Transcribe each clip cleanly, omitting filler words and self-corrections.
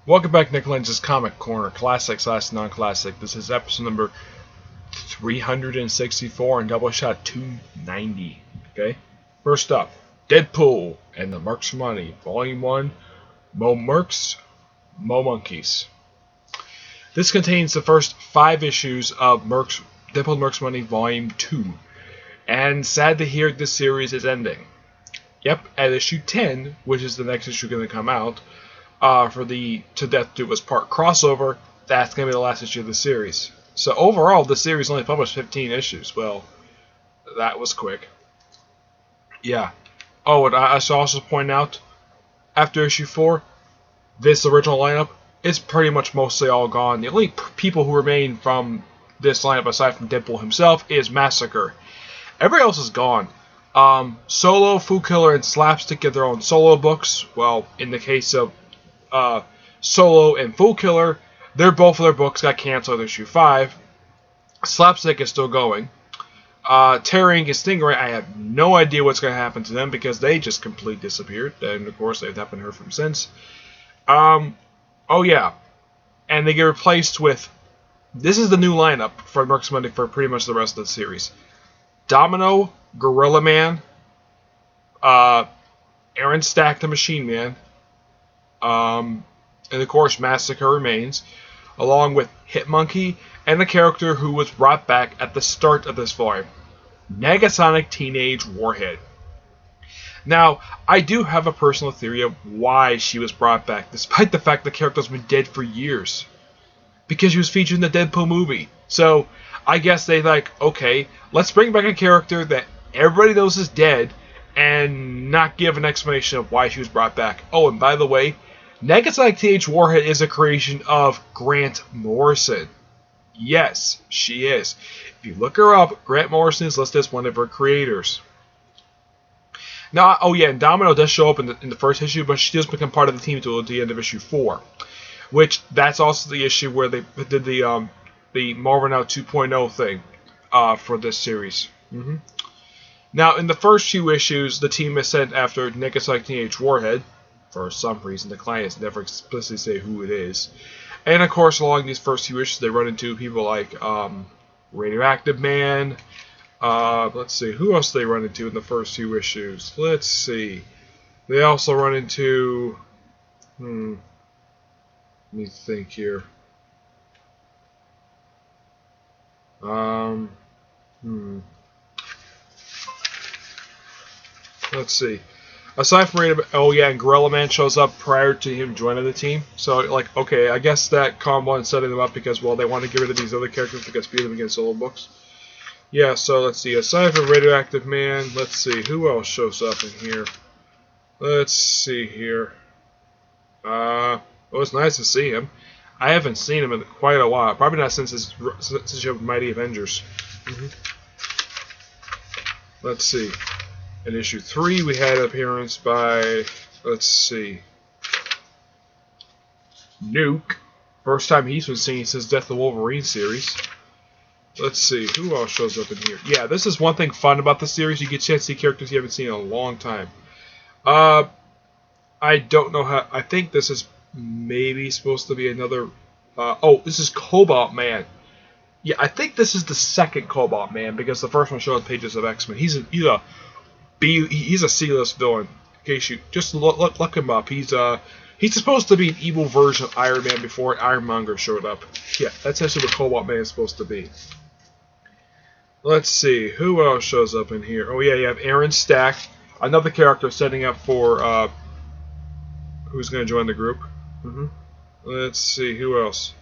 Welcome back, Nick Lenz's Comic Corner, classic / non-classic. This is episode number 364 and Doubleshot 290. Okay, first up, Deadpool and the Mercs for Money, Volume 1, Mo Mercs, Mo Monkeys. This contains the first 5 issues of Deadpool Mercs for Money, Volume 2. And sad to hear this series is ending. Yep, at issue 10, which is the next issue going to come out, for the To Death Do Us Part crossover, that's going to be the last issue of the series. So overall, the series only published 15 issues. Well, that was quick. Yeah. Oh, and I should also point out, after issue 4, this original lineup is pretty much mostly all gone. The only people who remain from this lineup, aside from Deadpool himself, is Massacre. Everybody else is gone. Solo, Fool Killer, and Slapstick get their own solo books. Well, in the case of Solo and Fool Killer, both of their books got canceled at issue 5. Slapstick is still going. Terry and Stingray, I have no idea what's going to happen to them because they just completely disappeared. And of course, they haven't heard from since. Oh yeah. And they get replaced with, this is the new lineup for Mercs Monday for pretty much the rest of the series. Domino, Gorilla Man, Aaron Stack the Machine Man, and of course Massacre remains, along with Hitmonkey and the character who was brought back at the start of this volume, Negasonic Teenage Warhead. Now, I do have a personal theory of why she was brought back, despite the fact the character's been dead for years. Because she was featured in the Deadpool movie. So, I guess they okay, let's bring back a character that everybody knows is dead and not give an explanation of why she was brought back. Oh, and by the way, Negasonic Teenage Warhead is a creation of Grant Morrison. Yes, she is. If you look her up, Grant Morrison is listed as one of her creators. Now, oh yeah, and Domino does show up in the first issue, but she does become part of the team until the end of issue 4. Which, that's also the issue where they did the Marvel Now 2.0 thing for this series. Now, in the first few issues, the team is sent after Negasonic Teenage Warhead. For some reason, the clients never explicitly say who it is. And, of course, along these first few issues, they run into people like Radioactive Man. Let's see, who else they run into in the first few issues? Let's see. They also run into... Let me think here. Let's see. Aside from Rated, oh yeah, and Gorilla Man shows up prior to him joining the team. So, okay, I guess that combo and setting them up because, well, they want to get rid of these other characters because feed them against solo books. Yeah, so let's see. Aside from Radioactive Man, let's see. Who else shows up in here? Let's see here. It was nice to see him. I haven't seen him in quite a while. Probably not since his issue of Mighty Avengers. Let's see. In issue 3, we had an appearance by, let's see, Nuke. First time he's been seen since Death of the Wolverine series. Let's see, who else shows up in here? Yeah, this is one thing fun about the series. You get a chance to see characters you haven't seen in a long time. I don't know how, I think this is maybe supposed to be another, oh, this is Cobalt Man. Yeah, I think this is the second Cobalt Man because the first one showed pages of X-Men. He's a C-list villain. In case you just look him up, he's supposed to be an evil version of Iron Man before Ironmonger showed up. Yeah, that's actually what Cobalt Man is supposed to be. Let's see, who else shows up in here? Oh yeah, you have Aaron Stack, another character setting up for who's going to join the group. Let's see, who else?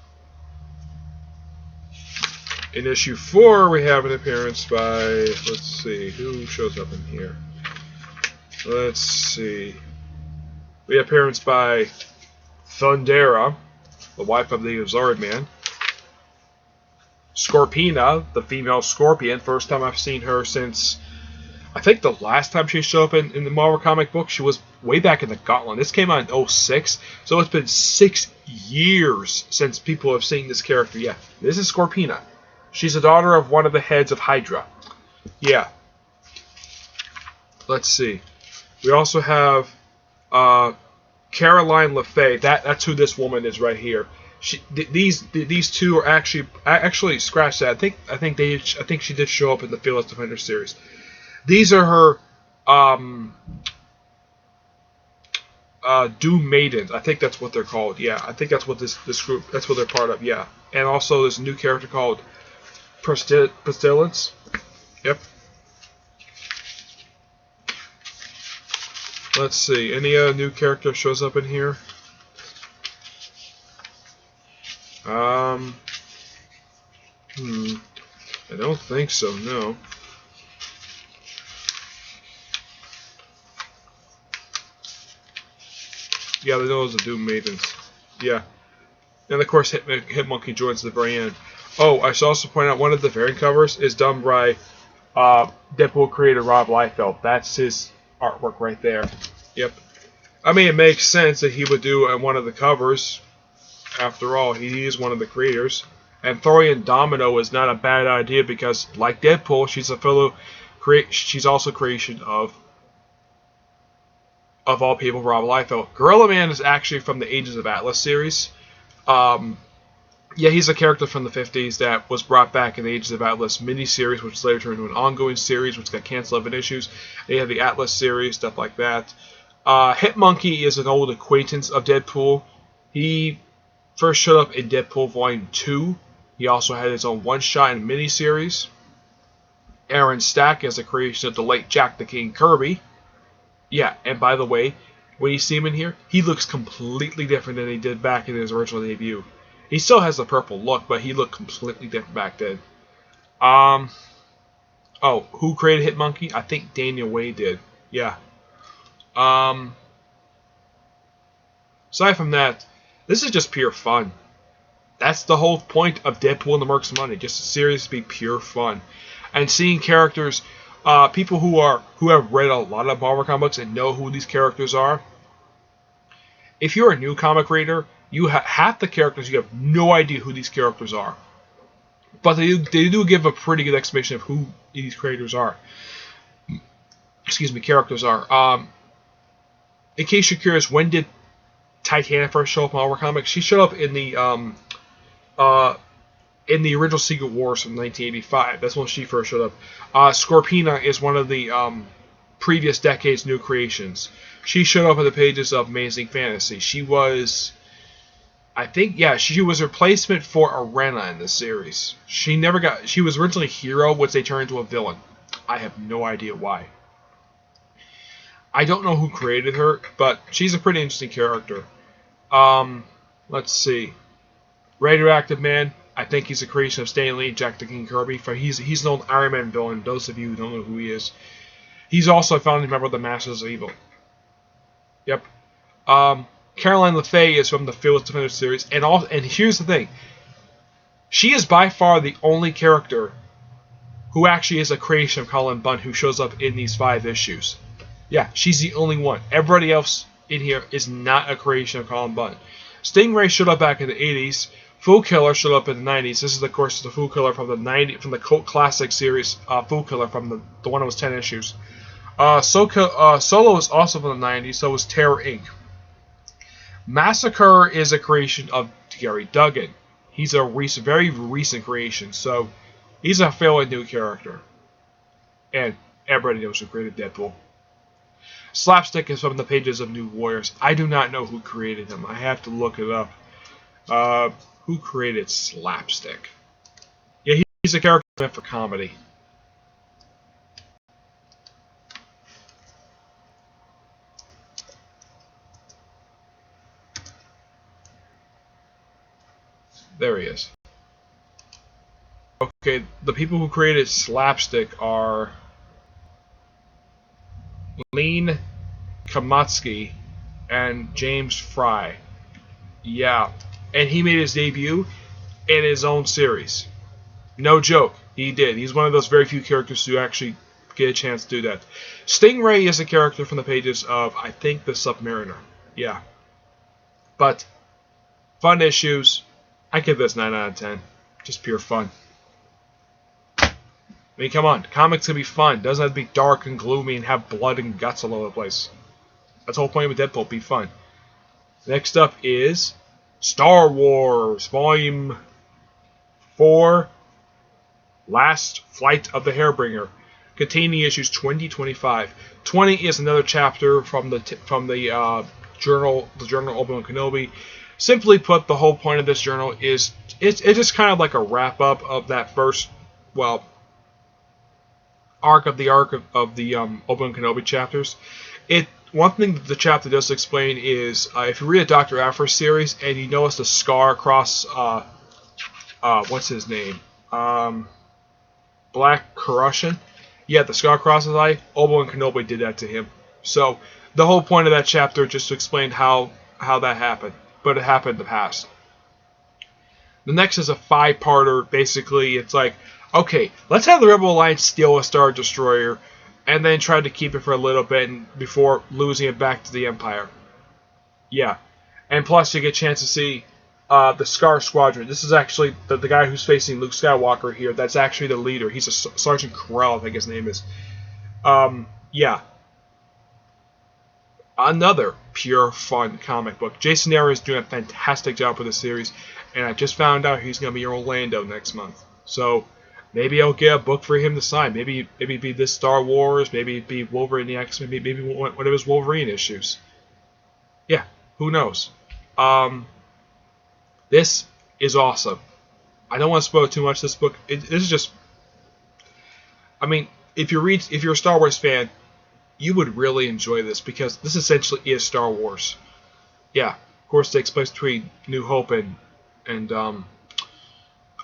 In issue 4, we have an appearance by, let's see, who shows up in here? Let's see. We have appearance by Thundera, the wife of the Zord Man. Scorpina, the female Scorpion. First time I've seen her since, I think the last time she showed up in the Marvel comic book, she was way back in the Gauntlet. This came out in 06, so it's been 6 years since people have seen this character. Yeah, this is Scorpina. She's the daughter of one of the heads of Hydra. Yeah. Let's see. We also have Caroline LaFay. That's who this woman is right here. These two are actually scratch that. I think she did show up in the Fearless Defender series. These are her Doom Maidens. I think that's what they're called. Yeah, I think that's what this group. That's what they're part of. Yeah, and also there's a new character called Pestilence. Yep. Let's see. Any new character shows up in here? I don't think so. No. Yeah, they know those are Doom Maidens. Yeah. And of course, Hitmonkey joins the very end. Oh, I should also point out one of the variant covers is done by Deadpool creator Rob Liefeld. That's his artwork right there. Yep. I mean, it makes sense that he would do one of the covers. After all, he is one of the creators. And throwing in Domino is not a bad idea because, like Deadpool, she's also creation of all people, Rob Liefeld. Gorilla Man is actually from the Ages of Atlas series. Yeah, he's a character from the 50s that was brought back in the Ages of Atlas miniseries, which later turned into an ongoing series, which got canceled in issues. They have the Atlas series, stuff like that. Hitmonkey is an old acquaintance of Deadpool. He first showed up in Deadpool Volume 2. He also had his own one-shot and miniseries. Aaron Stack is a creation of the late Jack the King Kirby. Yeah, and by the way, when you see him in here, he looks completely different than he did back in his original debut. He still has the purple look, but he looked completely different back then. Oh, who created Hitmonkey? I think Daniel Way did. Yeah. Aside from that, this is just pure fun. That's the whole point of Deadpool and the Mercs Money, just a series to be pure fun. And seeing characters, people who have read a lot of Marvel comics and know who these characters are. If you're a new comic reader, you half the characters you have no idea who these characters are. But they do give a pretty good explanation of who these characters are. In case you're curious, when did Titania first show up in Marvel Comics? She showed up in the original Secret Wars from 1985. That's when she first showed up. Scorpina is one of the previous decade's new creations. She showed up in the pages of Amazing Fantasy. She was, I think, yeah, she was a replacement for Arena in the series. She was originally a hero, which they turned into a villain. I have no idea why. I don't know who created her, but she's a pretty interesting character. Let's see. Radioactive Man, I think he's a creation of Stan Lee, Jack the King Kirby. He's an old Iron Man villain, those of you who don't know who he is. He's also a founding member of the Masters of Evil. Yep. Caroline LaFay is from the Fearless Defender series, and here's the thing. She is by far the only character who actually is a creation of Colin Bunn who shows up in these 5 issues. Yeah, she's the only one. Everybody else in here is not a creation of Colin Bunn. Stingray showed up back in the 80s. Fool Killer showed up in the 90s. This is, of course, the Fool Killer from the cult classic series, Fool Killer from the one that was 10 issues. Solo is also from the 90s, so was Terror Inc. Massacre is a creation of Gary Duggan. He's a very recent creation, so he's a fairly new character. And everybody knows who created Deadpool. Slapstick is from the pages of New Warriors. I do not know who created him. I have to look it up. Who created Slapstick? Yeah, he's a character meant for comedy. There he is. Okay, the people who created Slapstick are Lean Kamatsky and James Fry. Yeah, and he made his debut in his own series. No joke, he did. He's one of those very few characters who actually get a chance to do that. Stingray is a character from the pages of, I think, the Submariner. Yeah. But, fun issues. I give this 9 out of 10. Just pure fun. I mean, come on. Comics can be fun. It doesn't have to be dark and gloomy and have blood and guts all over the place. That's the whole point of Deadpool. Be fun. Next up is Star Wars Volume 4, Last Flight of the Harbinger, containing issues 20-25. 20 is another chapter from the journal, Obi-Wan Kenobi. Simply put, the whole point of this journal is it's just kind of like a wrap up of that first, well, arc of the Obi-Wan Kenobi chapters. One thing that the chapter does explain is if you read a Dr. Aphra series and you notice the scar across what's his name, Black Corruption, yeah, the scar across his eye, Obi-Wan Kenobi did that to him. So the whole point of that chapter just to explain how that happened, but it happened in the past. The next is a 5-parter. Basically, it's like, okay, let's have the Rebel Alliance steal a Star Destroyer and then try to keep it for a little bit before losing it back to the Empire. Yeah. And plus you get a chance to see the Scar Squadron. This is actually the guy who's facing Luke Skywalker here. That's actually the leader. He's a Sergeant Corell, I think his name is. Yeah. Another pure fun comic book. Jason Aaron is doing a fantastic job with the series, and I just found out he's going to be in Orlando next month. So maybe I'll get a book for him to sign. Maybe be this Star Wars. Maybe be Wolverine the X. Maybe one of his Wolverine issues. Yeah, who knows? This is awesome. I don't want to spoil too much. This book, this is just. I mean, if you're a Star Wars fan, you would really enjoy this because this essentially is Star Wars. Yeah, of course, it takes place between New Hope and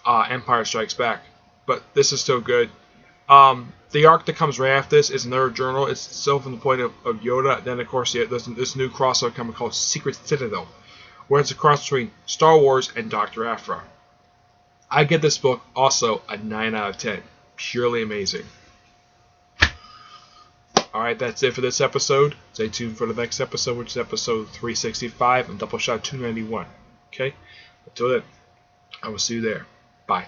Empire Strikes Back, but this is still good. The arc that comes right after this is another journal. It's still from the point of Yoda. Then, of course, there's this new crossover coming called Secret Citadel, where it's a cross between Star Wars and Dr. Aphra. I give this book also a 9 out of 10. Purely amazing. Alright, that's it for this episode. Stay tuned for the next episode, which is episode 365 and Doubleshot 291. Okay? Until then, I will see you there. Bye.